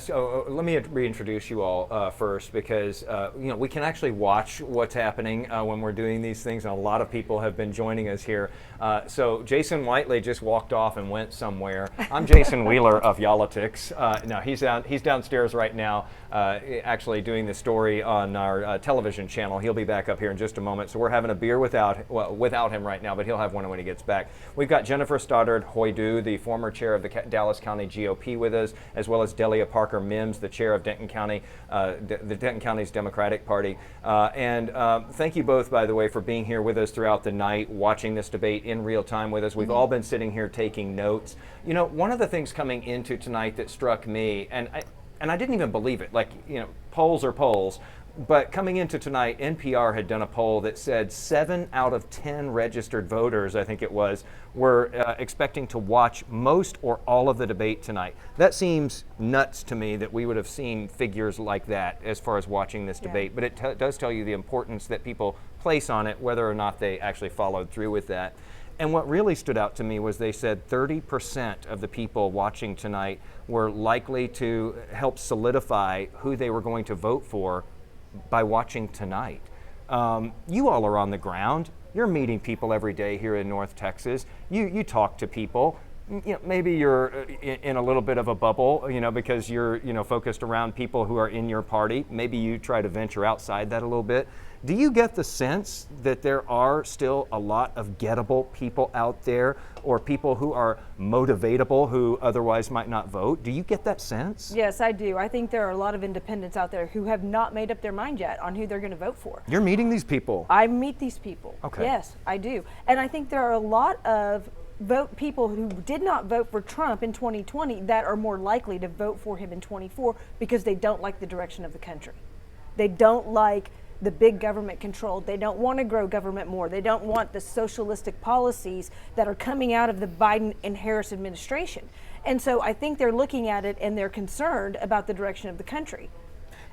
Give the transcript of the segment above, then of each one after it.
So let me reintroduce you all first, because we can actually watch what's happening when we're doing these things, and a lot of people have been joining us here. So Jason Whiteley just walked off and went somewhere. I'm Jason Wheeler of Yolitics. No, he's downstairs right now, actually doing the story on our television channel. He'll be back up here in just a moment. So we're having a beer without him right now, but he'll have one when he gets back. We've got Jennifer Stoddard Hoydu, the former chair of the Dallas County GOP, with us, as well as Delia Parker Mims, the chair of Denton County, the Denton County's Democratic Party. And thank you both, by the way, for being here with us throughout the night, watching this debate in real time with us. We've all been sitting here taking notes. You know, one of the things coming into tonight that struck me, and I didn't even believe it, polls are polls, but coming into tonight, NPR had done a poll that said 7 out of 10 registered voters, I think it was, were expecting to watch most or all of the debate tonight. That seems nuts to me that we would have seen figures like that as far as watching this debate, but it does tell you the importance that people place on it, whether or not they actually followed through with that. And what really stood out to me was they said 30% of the people watching tonight were likely to help solidify who they were going to vote for by watching tonight. You all are on the ground. You're meeting people every day here in North Texas. You talk to people. Maybe you're in a little bit of a bubble, because you're, focused around people who are in your party. Maybe you try to venture outside that a little bit. Do you get the sense that there are still a lot of gettable people out there, or people who are motivatable who otherwise might not vote? Do you get that sense? Yes, I do. I think there are a lot of independents out there who have not made up their mind yet on who they're going to vote for. You're meeting these people? I meet these people. Okay. Yes, I do. And I think there are a lot of people who did not vote for Trump in 2020 that are more likely to vote for him in 24 because they don't like the direction of the country. They don't like the big government control. They don't want to grow government more. They don't want the socialistic policies that are coming out of the Biden and Harris administration. And so I think they're looking at it and they're concerned about the direction of the country.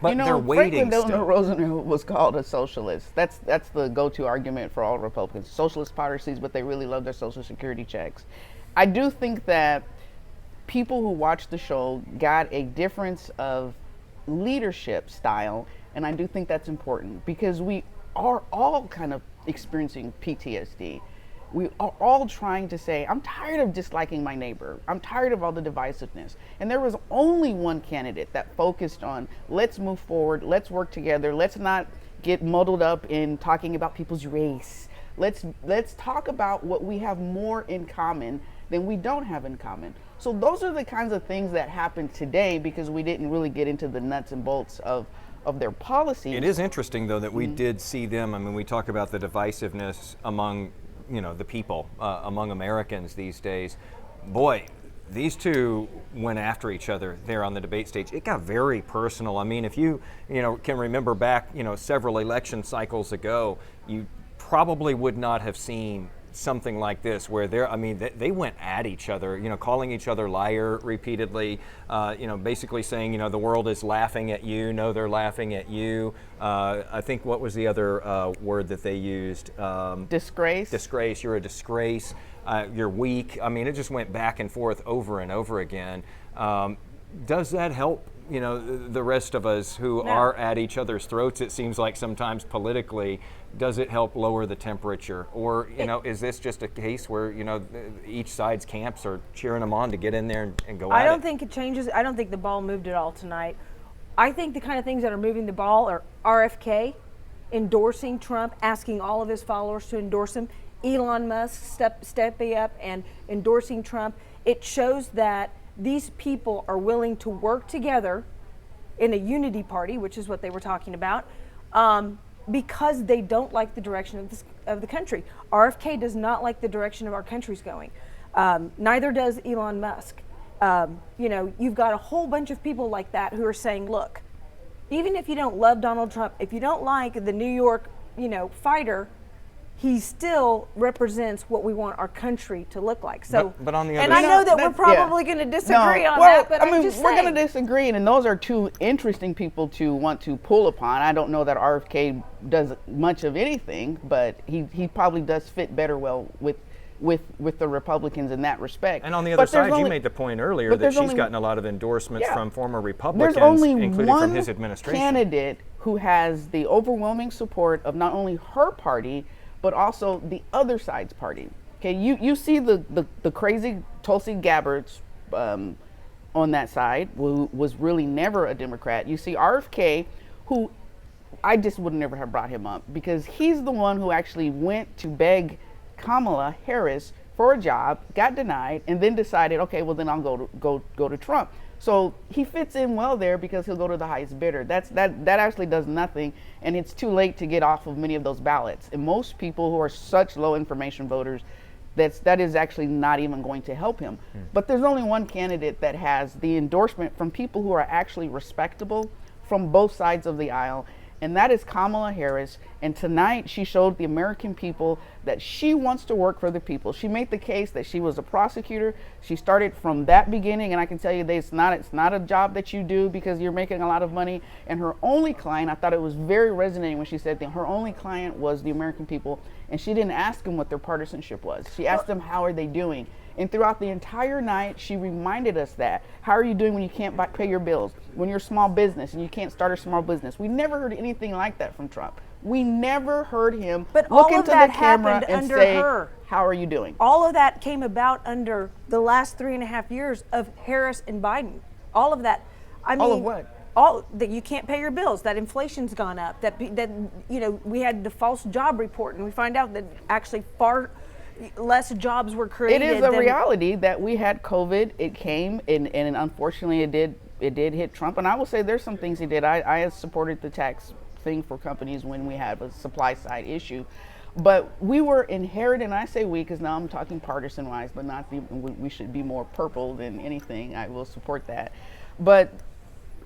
But they're waiting. Franklin Delano Roosevelt was called a socialist. That's the go-to argument for all Republicans. Socialist policies, but they really love their Social Security checks. I do think that people who watch the show got a difference of leadership style, and I do think that's important because we are all kind of experiencing PTSD. We are all trying to say, I'm tired of disliking my neighbor. I'm tired of all the divisiveness. And there was only one candidate that focused on, let's move forward, let's work together, let's not get muddled up in talking about people's race. Let's talk about what we have more in common than we don't have in common. So those are the kinds of things that happened today because we didn't really get into the nuts and bolts of their policies. It is interesting, though, that we did see them. I mean, we talk about the divisiveness among the people, among Americans these days. Boy, these two went after each other there on the debate stage. It got very personal. I mean, if you can remember back, several election cycles ago, you probably would not have seen something like this where they went at each other, calling each other liar repeatedly, basically saying, the world is laughing at you. No, they're laughing at you. I think what was the other word that they used? Disgrace. Disgrace. You're a disgrace. You're weak. I mean, it just went back and forth over and over again. Does that help, the rest of us who are at each other's throats, it seems like sometimes politically? Does it help lower the temperature? Or, is this just a case where, each side's camps are cheering them on to get in there and go at it? I don't think it changes. I don't think the ball moved at all tonight. I think the kind of things that are moving the ball are RFK endorsing Trump, asking all of his followers to endorse him, Elon Musk stepping up and endorsing Trump. It shows that these people are willing to work together in a unity party, which is what they were talking about, because they don't like the direction of the country. RFK does not like the direction of our country's going. Neither does Elon Musk. You've got a whole bunch of people like that who are saying, look, even if you don't love Donald Trump, if you don't like the New York, fighter, he still represents what we want our country to look like. So, but on the other and I know that we're probably going to disagree on that, but I'm just saying. We're going to disagree, and those are two interesting people to want to pull upon. I don't know that RFK does much of anything, but he probably does fit better well with with the Republicans in that respect. And on the other But there's side, you only- made the point earlier but that there's she's only- gotten a lot of endorsements Yeah. from former There's Republicans, only including one from his administration. candidate who has the overwhelming support of not only her party, but also the other side's party. Okay, you see the crazy Tulsi Gabbard's on that side, who was really never a Democrat. You see RFK, who I just would never have brought him up because he's the one who actually went to beg Kamala Harris for a job, got denied, and then decided, okay, well then I'll go to Trump. So he fits in well there because he'll go to the highest bidder. That actually does nothing, and it's too late to get off of many of those ballots. And most people who are such low information voters, that is actually not even going to help him. But there's only one candidate that has the endorsement from people who are actually respectable from both sides of the aisle, and that is Kamala Harris. And tonight she showed the American people that she wants to work for the people. She made the case that she was a prosecutor. She started from that beginning, and I can tell you that it's not a job that you do because you're making a lot of money. And her only client, I thought it was very resonating when she said that her only client was the American people, and she didn't ask them what their partisanship was. She asked them, how are they doing? And throughout the entire night, she reminded us that. How are you doing when you can't pay your bills? When you're a small business and you can't start a small business? We never heard anything like that from Trump. We never heard him But look all of into that the camera happened and under say, her. how are you doing? All of that came about under the last 3.5 years of Harris and Biden. All of that. I mean, All of what? All that you can't pay your bills, that inflation's gone up, that we had the false job report, and we find out that actually far less jobs were created. It is a reality that we had COVID. It came, and unfortunately, it did hit Trump. And I will say there's some things he did. I have supported the tax thing for companies when we had a supply side issue. But we were inherited, and I say we because now I'm talking partisan wise, but not we should be more purple than anything. I will support that. But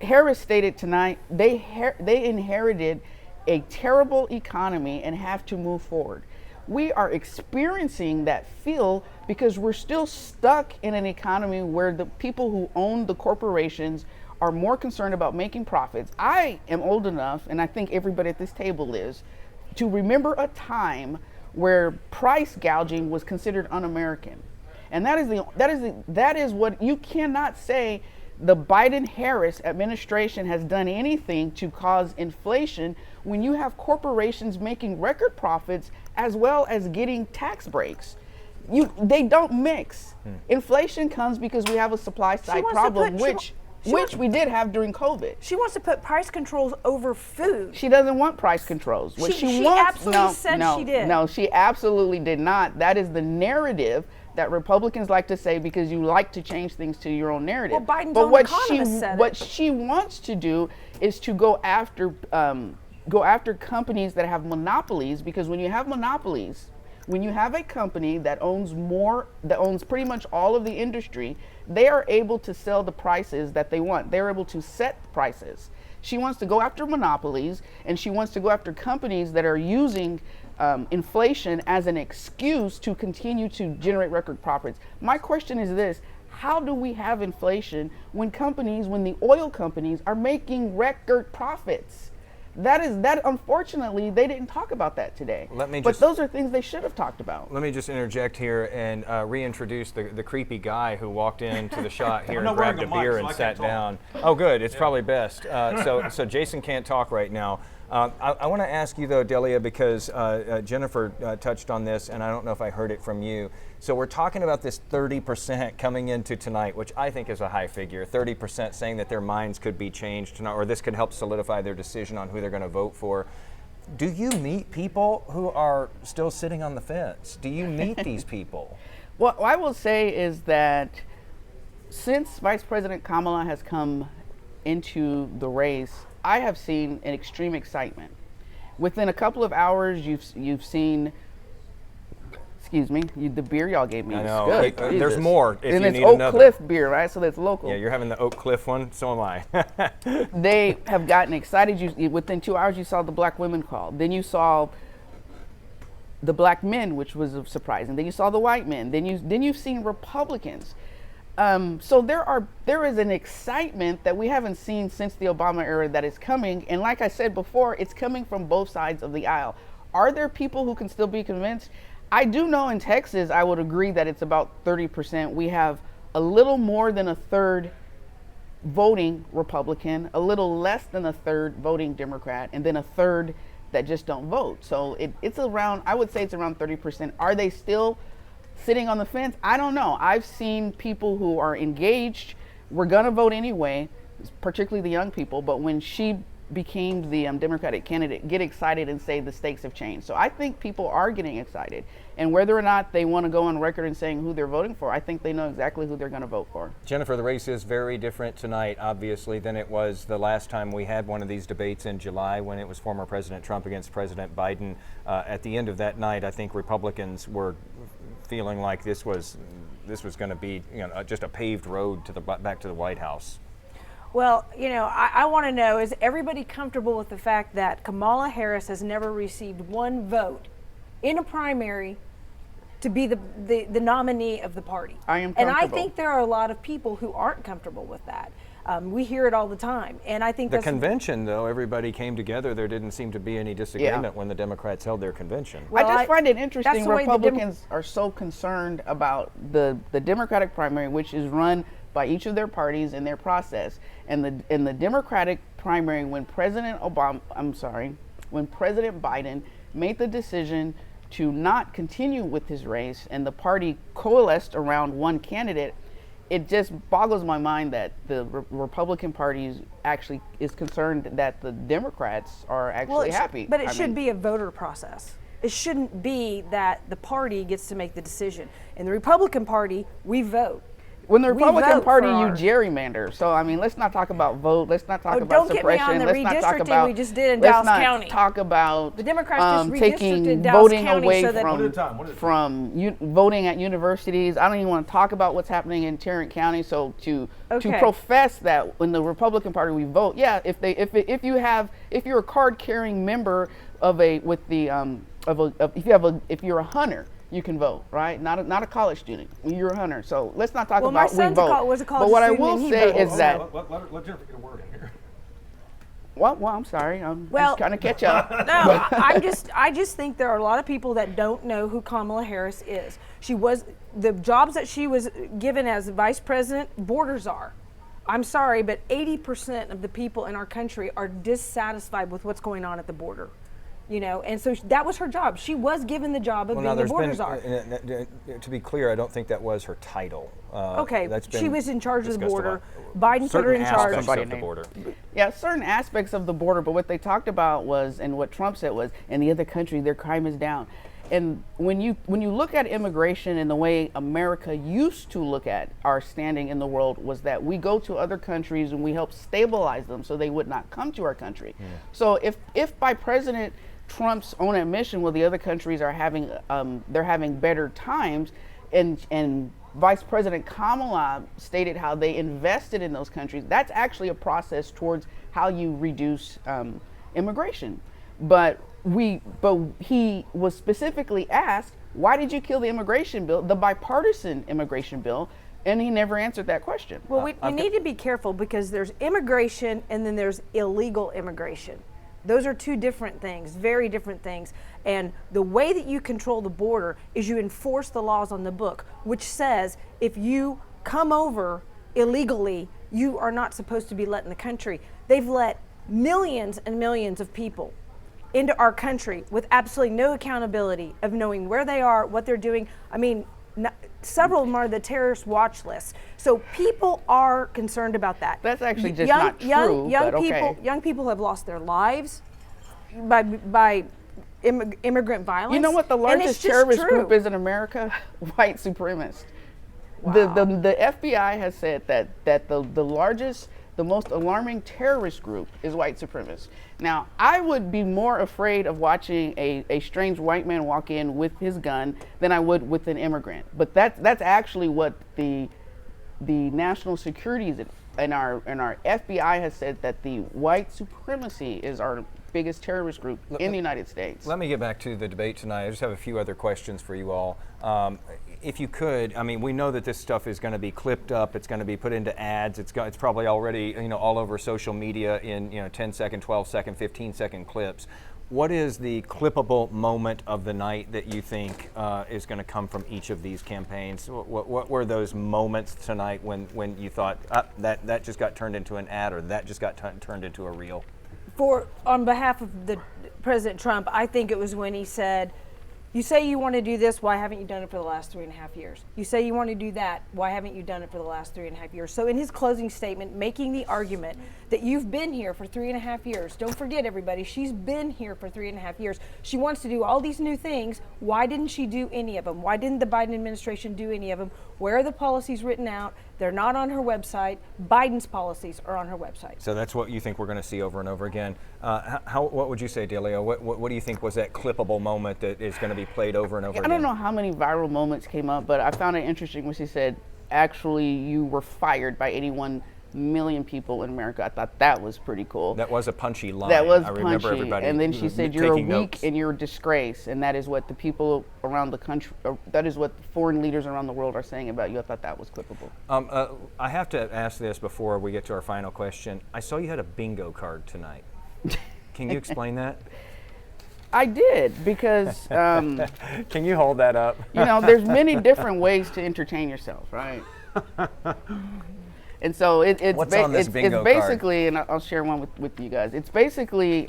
Harris stated tonight they inherited a terrible economy and have to move forward. We are experiencing that feel because we're still stuck in an economy where the people who own the corporations are more concerned about making profits. I am old enough, and I think everybody at this table is, to remember a time where price gouging was considered un-American. And that is what you cannot say. The Biden-Harris administration has done anything to cause inflation when you have corporations making record profits as well as getting tax breaks. They don't mix. Inflation comes because we have a supply side problem, which we did have during COVID. She wants to put price controls over food. She doesn't want price controls. What she wants, absolutely said she did. No, she absolutely did not. That is the narrative that Republicans like to say because you like to change things to your own narrative. Well, Biden's but own economist said what it. she wants to do is to go after companies that have monopolies, because when you have monopolies, when you have a company that owns pretty much all of the industry, they are able to sell the prices that they want. They're able to set prices. She wants to go after monopolies, and she wants to go after companies that are using inflation as an excuse to continue to generate record profits. My question is this: how do we have inflation when the oil companies are making record profits? That unfortunately, they didn't talk about that today. But those are things they should have talked about. Let me just interject here and reintroduce the creepy guy who walked into the shot here I'm and not grabbed a wearing a mic, beer so and I sat can't talk. down. Oh, good. It's probably best. So Jason can't talk right now. I want to ask you, though, Delia, because Jennifer touched on this, and I don't know if I heard it from you. So we're talking about this 30% coming into tonight, which I think is a high figure, 30% saying that their minds could be changed tonight, or this could help solidify their decision on who they're going to vote for. Do you meet people who are still sitting on the fence? Do you meet these people? What I will say is that since Vice President Kamala has come into the race, I have seen an extreme excitement. Within a couple of hours, you've seen. Excuse me, the beer y'all gave me. I know. Is good. There's Jesus. more if and you it's need Oak another. Cliff beer, right? So that's local. Yeah, you're having the Oak Cliff one. So am I. They have gotten excited. Within 2 hours, you saw the black women call. Then you saw the black men, which was surprising. Then you saw the white men. Then you've seen Republicans. So there is an excitement that we haven't seen since the Obama era that is coming. And like I said before, it's coming from both sides of the aisle. Are there people who can still be convinced? I do know in Texas, I would agree that it's about 30%. We have a little more than a third voting Republican, a little less than a third voting Democrat, and then a third that just don't vote. So it's around, I would say it's around 30%. Are they still sitting on the fence? I don't know. I've seen people who are engaged, we're going to vote anyway, particularly the young people, but when she became the Democratic candidate, get excited and say the stakes have changed. So I think people are getting excited, and whether or not they want to go on record and saying who they're voting for, I think they know exactly who they're going to vote for. Jennifer, the race is very different tonight, obviously, than it was the last time we had one of these debates in July when it was former President Trump against President Biden. At the end of that night, I think Republicans were feeling like this was going to be, just a paved road to back to the White House. Well, I want to know, is everybody comfortable with the fact that Kamala Harris has never received one vote in a primary to be the nominee of the party? I am comfortable. And I think there are a lot of people who aren't comfortable with that. We hear it all the time. And I think the convention, though, everybody came together. There didn't seem to be any disagreement when the Democrats held their convention. Well, I just find it interesting Republicans are so concerned about the Democratic primary, which is run by each of their parties in their process. And the Democratic primary, when President Biden made the decision to not continue with his race and the party coalesced around one candidate, it just boggles my mind that the Republican Party actually is concerned that the Democrats are actually happy. But it should be a voter process. It shouldn't be that the party gets to make the decision. In the Republican Party, we vote. When the Republican Party, you gerrymander. So, I mean, let's not talk about vote. Let's not talk about suppression. Don't get me on the redistricting we just did in Dallas County. Let's not talk about the Democrats just taking Dallas voting County away so that from voting at universities. I don't even want to talk about what's happening in Tarrant County. So to profess that when the Republican Party we vote, if you're a card carrying member if you're a hunter, you can vote, right? Not a college student. You're a hunter. So let's not talk about we vote. Was a college but what I student will say is that. Let Jennifer get a word in here. Well, I'm sorry. I'm just trying to catch up. No, I just think there are a lot of people that don't know who Kamala Harris is. The jobs that she was given as vice president, border czar. I'm sorry, but 80% of the people in our country are dissatisfied with what's going on at the border. And so that was her job. She was given the job of being the border czar. To be clear, I don't think that was her title. She was in charge of the border. Biden put her in charge of the border. Yeah, certain aspects of the border, but what they talked about was, and what Trump said was, in the other country, their crime is down. And when you look at immigration and the way America used to look at our standing in the world was that we go to other countries and we help stabilize them so they would not come to our country. Yeah. So if by President Trump's own admission, the other countries are having they're having better times, and Vice President Kamala stated how they invested in those countries. That's actually a process towards how you reduce immigration. But he was specifically asked, why did you kill the immigration bill, the bipartisan immigration bill? And he never answered that question. Well, we need to be careful because there's immigration and then there's illegal immigration. Those are two different things, very different things. And the way that you control the border is you enforce the laws on the book, which says if you come over illegally, you are not supposed to be let in the country. They've let millions and millions of people into our country with absolutely no accountability of knowing where they are, what they're doing. I mean, several of them are the terrorist watch list. So people are concerned about that. That's actually just not true. Young people have lost their lives by immigrant violence. You know what the largest terrorist group is in America? White supremacists. Wow. The FBI has said that the largest, the most alarming terrorist group is white supremacists. Now, I would be more afraid of watching a strange white man walk in with his gun than I would with an immigrant. But that's actually what the national security and our FBI has said, that the white supremacy is our biggest terrorist group in the United States. Let me get back to the debate tonight. I just have a few other questions for you all. If you could, I mean, we know that this stuff is going to be clipped up. It's going to be put into ads. It's probably already, all over social media in 10-second, 12-second, 15-second clips. what is the clippable moment of the night that you think is going to come from each of these campaigns? What were those moments tonight when you thought that just got turned into an ad, or that just got turned into a reel? On behalf of the President Trump, I think it was when he said, "You say you want to do this, why haven't you done it for the last 3.5 years? You say you want to do that, why haven't you done it for the last 3.5 years?" So in his closing statement, making the argument that you've been here for 3.5 years. Don't forget, everybody, she's been here for 3.5 years. She wants to do all these new things. Why didn't she do any of them? Why didn't the Biden administration do any of them? Where are the policies written out? They're not on her website. Biden's policies are on her website. So that's what you think we're going to see over and over again. What would you say, Delio? What do you think was that clippable moment that is going to be played over and over again? I don't know how many viral moments came up, but I found it interesting when she said, actually, you were fired by 81 million people in America. I thought that was pretty cool. That was a punchy line. That was I remember punchy. everybody And then she said, you're a taking weak notes. and you're a disgrace. And that is what the people around the country, that is what foreign leaders around the world are saying about you. I thought that was clippable. I have to ask this before we get to our final question. I saw you had a bingo card tonight. Can you explain that? I did, because Can you hold that up? there's many different ways to entertain yourself, right? And so it's What's on this bingo card? basically, and I'll share one with you guys. It's basically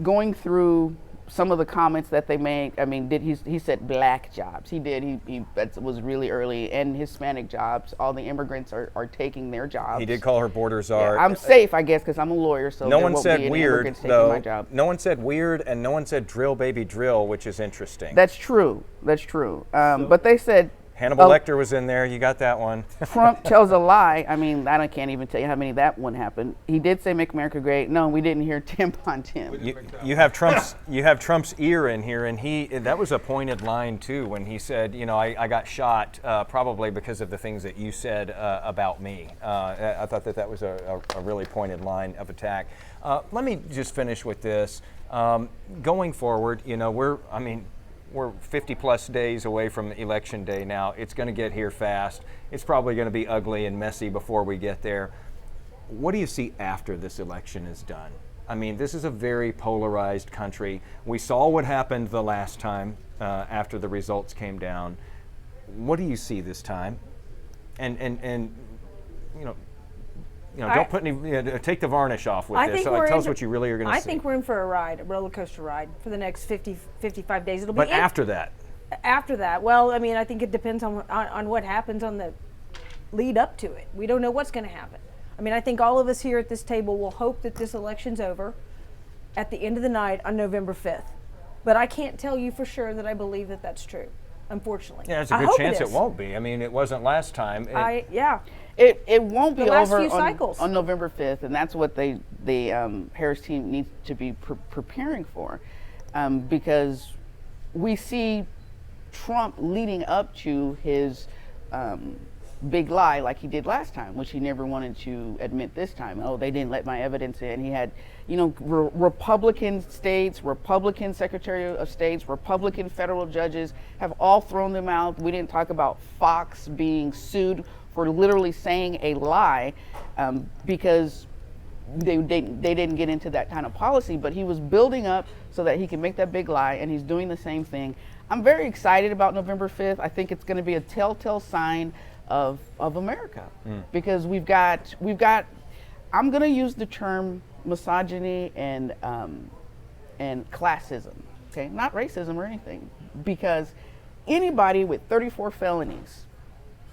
going through some of the comments that they make. I mean, he said black jobs? He did. That was really early. And Hispanic jobs. All the immigrants are taking their jobs. He did call her border czar. Yeah, I'm safe, I guess, because I'm a lawyer. So No there one won't said be any weird, immigrants taking though. my job. No one said weird, and no one said drill, baby, drill, which is interesting. That's true. That's true. But they said Hannibal Lecter was in there. You got that one. Trump tells a lie. I mean, I can't even tell you how many that one happened. He did say "Make America Great." No, we didn't hear tampon Tim. You have Trump's ear in here, and that was a pointed line too when he said, I got shot probably because of the things that you said about me. I thought that was a really pointed line of attack. Let me just finish with this. Going forward, we're 50 plus days away from Election Day now. It's going to get here fast. It's probably going to be ugly and messy before we get there. What do you see after this election is done? I mean, this is a very polarized country. We saw what happened the last time after the results came down. What do you see this time? And don't put any. Take the varnish off with this. So tell us what you really are going to see. I think we're in for a ride, a roller coaster ride, for the next 55 days. It'll be. But after that. After that, well, I mean, I think it depends on what happens on the lead up to it. We don't know what's going to happen. I mean, I think all of us here at this table will hope that this election's over at the end of the night on November 5th. But I can't tell you for sure that I believe that that's true, unfortunately. Yeah, there's a good chance it won't be. I mean, it wasn't last time. It won't be last over few cycles. on November 5th, and that's what the Harris team needs to be preparing for, because we see Trump leading up to his big lie like he did last time, which he never wanted to admit this time. Oh, they didn't let my evidence in. He had, Republican states, Republican Secretary of States, Republican federal judges have all thrown them out. We didn't talk about Fox being sued for literally saying a lie because they didn't get into that kind of policy, but he was building up so that he can make that big lie, and he's doing the same thing. I'm very excited about November 5th. I think it's going to be a telltale sign of America, because we've got I'm going to use the term misogyny and classism, okay, not racism or anything, because anybody with 34 felonies,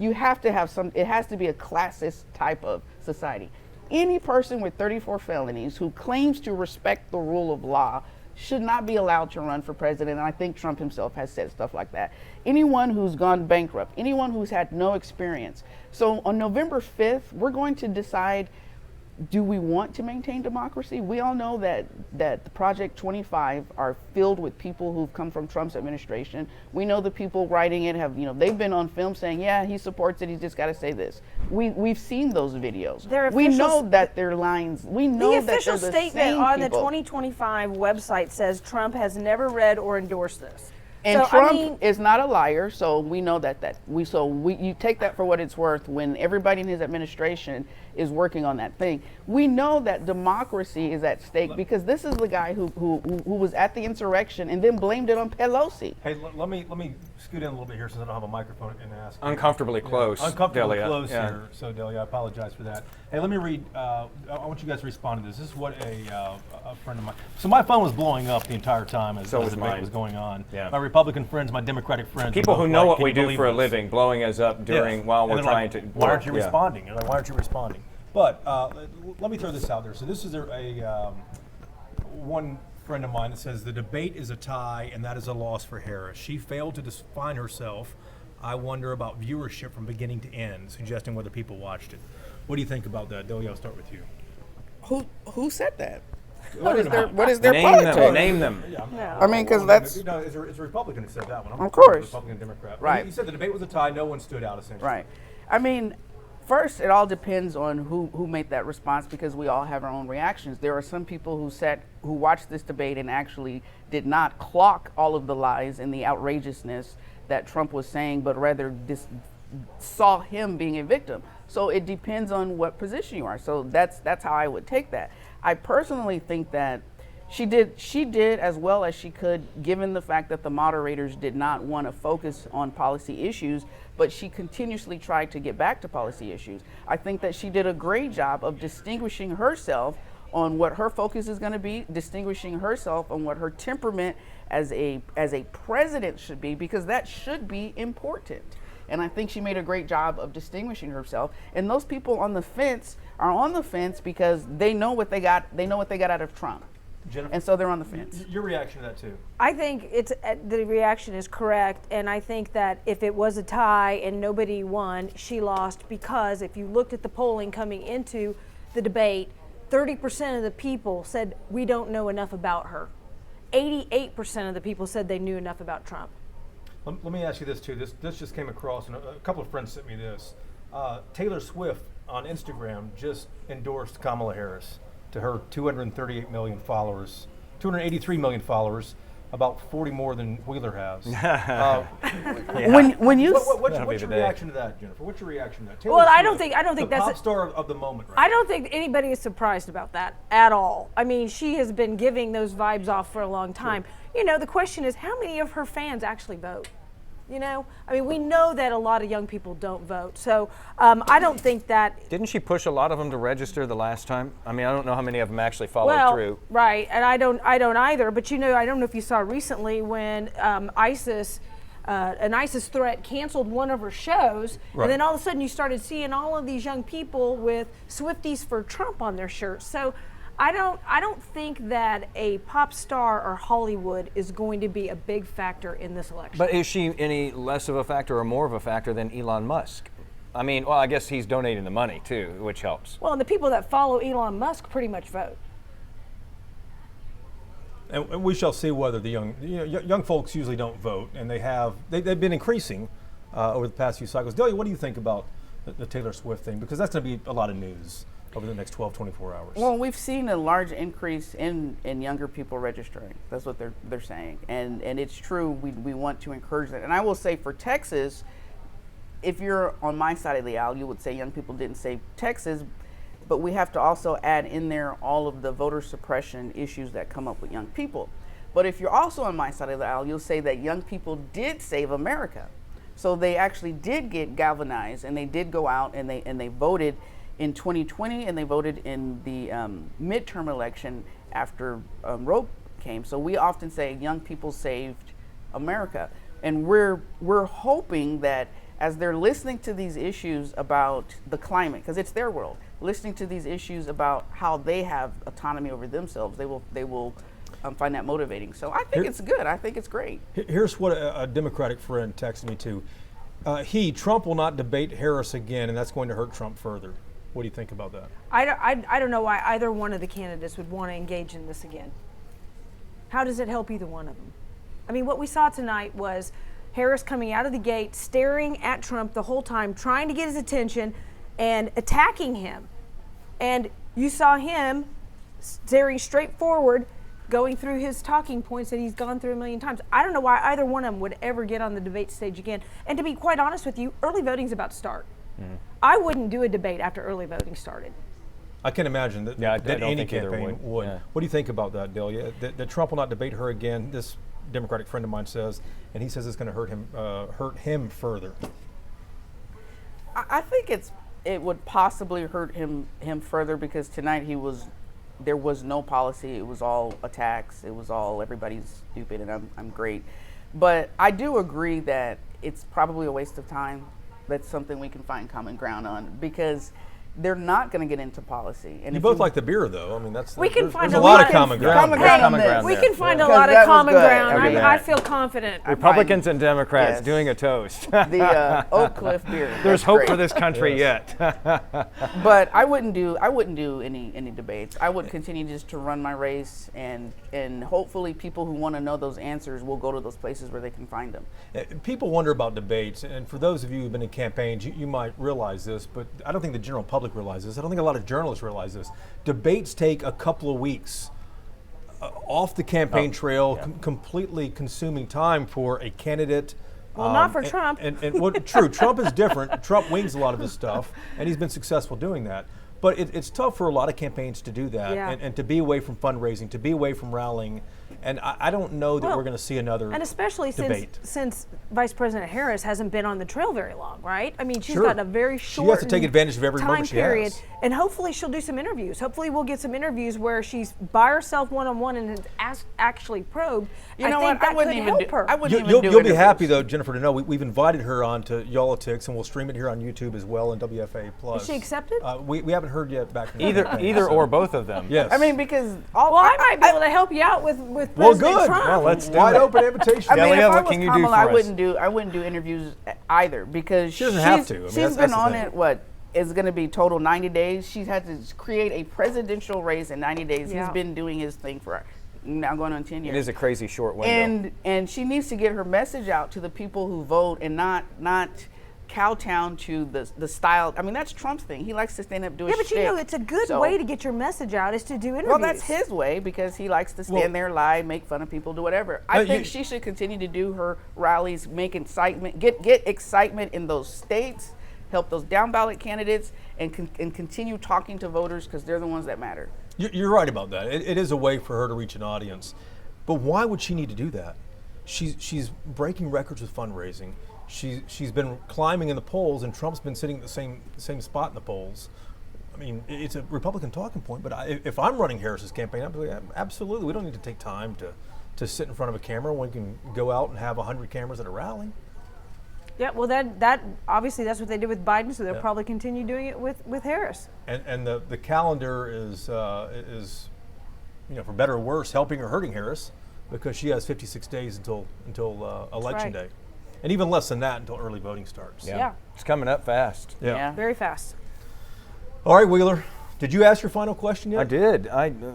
you have to have it has to be a classist type of society. Any person with 34 felonies who claims to respect the rule of law should not be allowed to run for president. And I think Trump himself has said stuff like that. Anyone who's gone bankrupt, anyone who's had no experience. So on November 5th, we're going to decide, do we want to maintain democracy? We all know that the Project 25 are filled with people who've come from Trump's administration. We know the people writing it have, they've been on film saying, yeah, he supports it, he's just got to say this. We've seen those videos. We know that they're lines. We know that they're the same people. The official statement on the 2025 website says Trump has never read or endorsed this. And so, Trump is not a liar, so we know that. You take that for what it's worth. When everybody in his administration is working on that thing. We know that democracy is at stake because this is the guy who was at the insurrection and then blamed it on Pelosi. Hey, let me scoot in a little bit here since I don't have a microphone and ask. Uncomfortably close. Uncomfortably Delia. close Yeah. here. So Delia, I apologize for that. Hey, let me read. I want you guys to respond to this. This is what a friend of mine. So my phone was blowing up the entire time as So the was debate mine. was going on. Yeah. My Republican friends, my Democratic friends. People were who both know like, what "Can we you do believe for a this?" living, blowing us up during Yes. while And we're they're trying like, to. Why aren't you yeah. responding? You're like, why aren't you responding? But let me throw this out there. So this is one friend of mine that says the debate is a tie and that is a loss for Harris. She failed to define herself. I wonder about viewership from beginning to end, suggesting whether people watched it. What do you think about that? Delia, I'll start with you. Who said that? What is their Name politics? them. Name them. I mean, because that's No, it's a Republican who said that one. I'm Of course. a Republican Democrat. Right. He said the debate was a tie. No one stood out, essentially. right. I mean, first, it all depends on who made that response because we all have our own reactions. There are some people who watched this debate and actually did not clock all of the lies and the outrageousness that Trump was saying, but rather saw him being a victim. So it depends on what position you are. So that's how I would take that. I personally think that she did as well as she could, given the fact that the moderators did not want to focus on policy issues, but she continuously tried to get back to policy issues. I think that she did a great job of distinguishing herself on what her focus is going to be, distinguishing herself on what her temperament as a president should be, because that should be important. And I think she made a great job of distinguishing herself. And those people on the fence are on the fence because they know what they got. They know what they got out of Trump, Jennifer, and so they're on the fence. your reaction to that too? I think the reaction is correct, and I think that if it was a tie and nobody won, she lost because if you looked at the polling coming into the debate, 30% of the people said we don't know enough about her. 88% of the people said they knew enough about Trump. Let me ask you this too. This just came across, and a couple of friends sent me this. Taylor Swift on Instagram just endorsed Kamala Harris to her 238 million followers, 283 million followers, about 40 more than Wheeler has. When you What's That'll be your the day. reaction to that, Jennifer? What's your reaction to that? Taylor Well, I don't Swift, think the that's pop star of the moment. Right I don't think anybody is surprised about that at all. I mean, she has been giving those vibes off for a long time. You know, the question is how many of her fans actually vote? You know, I mean, we know that a lot of young people don't vote. So I don't think that. Didn't she push a lot of them to register the last time? I mean, I don't know how many of them actually followed through. Right, and I don't either. But you know, I don't know if you saw recently when an ISIS threat canceled one of her shows, Right. and then all of a sudden you started seeing all of these young people with Swifties for Trump on their shirts. So I don't think that a pop star or Hollywood is going to be a big factor in this election. But is she any less of a factor or more of a factor than Elon Musk? I mean, well, I guess he's donating the money too, which helps. Well, and the people that follow Elon Musk pretty much vote. And we shall see whether the young folks usually don't vote, and they've been increasing over the past few cycles. Delia, what do you think about the Taylor Swift thing? Because that's going to be a lot of news over the next 12, 24 hours. Well, we've seen a large increase in younger people registering. That's what they're saying, and it's true. We want to encourage that. And I will say for Texas, if you're on my side of the aisle, you would say young people didn't say Texas, but we have to also add in there all of the voter suppression issues that come up with young people. But if you're also on my side of the aisle, you'll say that young people did save America. So they actually did get galvanized, and they did go out and they voted in 2020, and they voted in the midterm election after Roe came. So we often say young people saved America, and we're hoping that as they're listening to these issues about the climate, because it's their world, listening to these issues about how they have autonomy over themselves, they will find that motivating. So I think it's good. I think it's great. Here's what a Democratic friend texted me too. Trump will not debate Harris again, and that's going to hurt Trump further. What do you think about that? I don't know why either one of the candidates would want to engage in this again. How does it help either one of them? I mean, what we saw tonight was Harris coming out of the gate, staring at Trump the whole time, trying to get his attention and attacking him. And you saw him staring straight forward, going through his talking points that he's gone through a million times. I don't know why either one of them would ever get on the debate stage again. And to be quite honest with you, early voting's about to start. I wouldn't do a debate after early voting started. I can imagine that, Yeah, I that don't any think either campaign would. Yeah. What do you think about that, Delia? That Trump will not debate her again, this Democratic friend of mine says, and he says it's going to hurt him further. I think it would possibly hurt him further because tonight there was no policy. It was all attacks. It was all everybody's stupid and I'm great. But I do agree that it's probably a waste of time. That's something we can find common ground on because they're not going to get into policy. And You if both like the beer, though. I mean, We can find there's a a lot lot of of common ground. common there. ground on Common this. ground We there. can find a Because lot of that was common good. ground. Okay. I feel confident. Republicans and Democrats Yes. doing a toast. The Oak Cliff beer. There's That's hope great. for this country Yes. yet. But I wouldn't do any debates. I would continue just to run my race, and hopefully people who want to know those answers will go to those places where they can find them. People wonder about debates, and for those of you who've been in campaigns, you might realize this, but I don't think the general public realizes this. I don't think a lot of journalists realize this. Debates take a couple of weeks off the campaign trail, completely consuming time for a candidate. Well, not for Trump. And what, true, Trump is different. Trump wings a lot of his stuff, and he's been successful doing that. But it's tough for a lot of campaigns to do that and to be away from fundraising, to be away from rallying. And I don't know that we're going to see another And especially debate. since Vice President Harris hasn't been on the trail very long, right? I mean, she's Sure. got a very She short has to take advantage of every time moment she period. has. And hopefully she'll do some interviews. Hopefully we'll get some interviews where she's by herself one-on-one and actually probed. You know I think what? that I wouldn't could even help do. her. I wouldn't even You'll do be interviews. happy though, Jennifer, to know we've invited her on to Y'all-itics, and we'll stream it here on YouTube as well and WFAA Plus. Is she accepted? We haven't heard yet back from Either or both of them. Yes. I mean, because well, I might be able to help you out with Well, President good. Trump. Well, let's do Wide it. open invitation. I mean, Delia, if I what was can you do Kamala, for I us? wouldn't do interviews either because She doesn't have to. I mean, she's that's been the on thing. it. What is going to be total 90 days? She's had to create a presidential race in 90 days. Yeah. He's been doing his thing for now going on 10 years. It is a crazy short window. And she needs to get her message out to the people who vote and not kowtown to the style. I mean, that's Trump's thing. He likes to stand up, do his Yeah, but you know, shtick. it's a good So- way to get your message out is to do interviews. Well, that's his way because he likes to stand there, lie, make fun of people, do whatever. I think she should continue to do her rallies, make excitement, get excitement in those states, help those down ballot candidates, and continue talking to voters because they're the ones that matter. You're right about that. It is a way for her to reach an audience. But why would she need to do that? She's breaking records with fundraising. She's been climbing in the polls, and Trump's been sitting at the same spot in the polls. I mean, it's a Republican talking point, but if I'm running Harris's campaign, I'm like, absolutely, we don't need to take time to sit in front of a camera when we can go out and have 100 cameras at a rally. Yeah, well, that obviously that's what they did with Biden, so they'll probably continue doing it with Harris. And the calendar is for better or worse, helping or hurting Harris because she has 56 days until election day. And even less than that until early voting starts. Yeah. It's coming up fast. Yeah. Very fast. All right, Wheeler. Did you ask your final question yet? I did.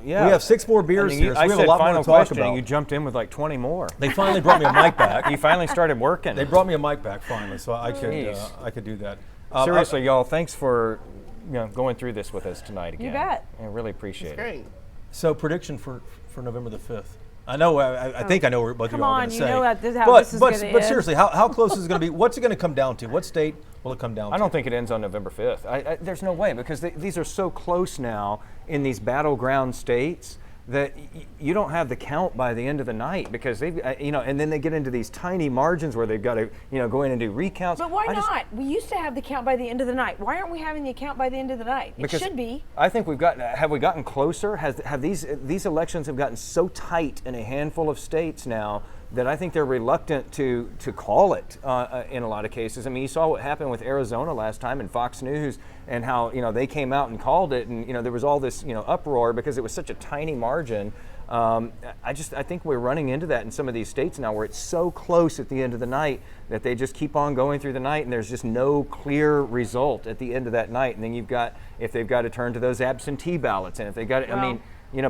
Yeah. We have 6 more beers here, so I we have said a lot more final to talk question, about. and you jumped in with like 20 more. They finally brought me a mic back. You finally started working. They brought me a mic back finally, so I Jeez. could do that. Seriously, y'all, thanks for going through this with us tonight again. You bet. I really appreciate it. Great. So prediction for November the 5th. I know. I think I know what Come you're all on, going to you say. know how but this is gonna end. seriously, how close is it going to be? What's it going to come down to? What state will it come down to? I don't think it ends on November 5th. There's no way because these are so close now in these battleground states that you don't have the count by the end of the night because they've, and then they get into these tiny margins where they've got to, go in and do recounts. But why not? We used to have the count by the end of the night. Why aren't we having the count by the end of the night? It should be. I think have we gotten closer? Have these elections have gotten so tight in a handful of states now that I think they're reluctant to call it in a lot of cases. I mean, you saw what happened with Arizona last time in Fox News and how, they came out and called it and, there was all this, uproar because it was such a tiny margin. I think we're running into that in some of these states now where it's so close at the end of the night that they just keep on going through the night and there's just no clear result at the end of that night. And then if they've got to turn to those absentee ballots and if they got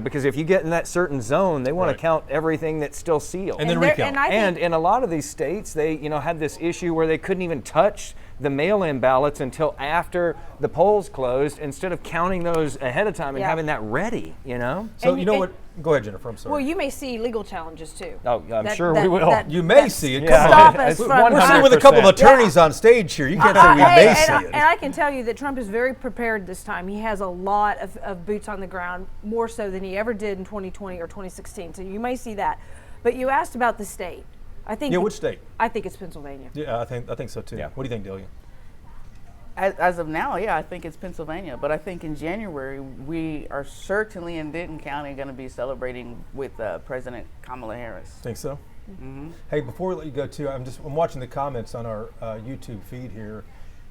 because if you get in that certain zone, they want to count everything that's still sealed. And then recount. And in a lot of these states, they had this issue where they couldn't even touch the mail-in ballots until after the polls closed instead of counting those ahead of time and Yeah. having that ready, you know? So And- you know and- what? Go ahead, Jennifer. I'm sorry. Well, you may see legal challenges too. Oh, I'm sure we will. You may see it. Yeah. Come Stop on. us It's from- We're sitting with a couple of 100%. attorneys on stage here. You can't say we Hey, may see and, it. and I can tell you that Trump is very prepared this time. He has a lot of boots on the ground, more so than he ever did in 2020 or 2016. So you may see that. But you asked about the state. I think. Yeah, which state? I think it's Pennsylvania. Yeah, I think so too. Yeah. What do you think, Delia? As of now, yeah, I think it's Pennsylvania. But I think in January, we are certainly in Denton County going to be celebrating with President Kamala Harris. Think so? Hey, before we let you go too, I'm watching the comments on our YouTube feed here,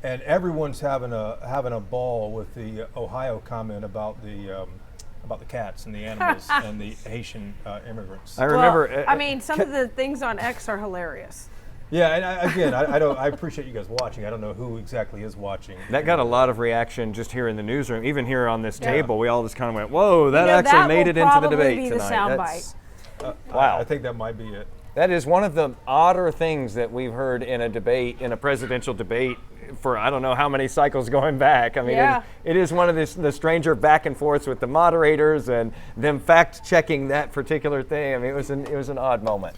and everyone's having a ball with the Ohio comment about the cats and the animals and the Haitian immigrants. I remember. Well, I mean, some of the things on X are hilarious. Yeah, and I appreciate you guys watching. I don't know who exactly is watching. that got a lot of reaction just here in the newsroom, even here on this Yeah. table. We all just kind of went, "Whoa, that know, actually that made will it into the probably debate be the tonight." soundbite. Wow. I think that might be it. That is one of the odder things that we've heard in a debate, in a presidential debate, for I don't know how many cycles going back. I mean, Yeah. it is one of the stranger back and forths with the moderators and them fact checking that particular thing. I mean, it was an odd moment.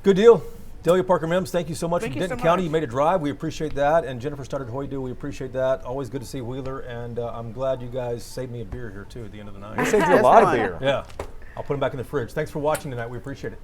Good deal. Delia Parker Mims, thank you so much Thank from you Denton so County. much. You made a drive. We appreciate that. And Jennifer started Hoydu. We appreciate that. Always good to see Wheeler. And I'm glad you guys saved me a beer here, too, at the end of the night. I saved you a That's lot of fine. beer. Yeah. I'll put them back in the fridge. Thanks for watching tonight. We appreciate it.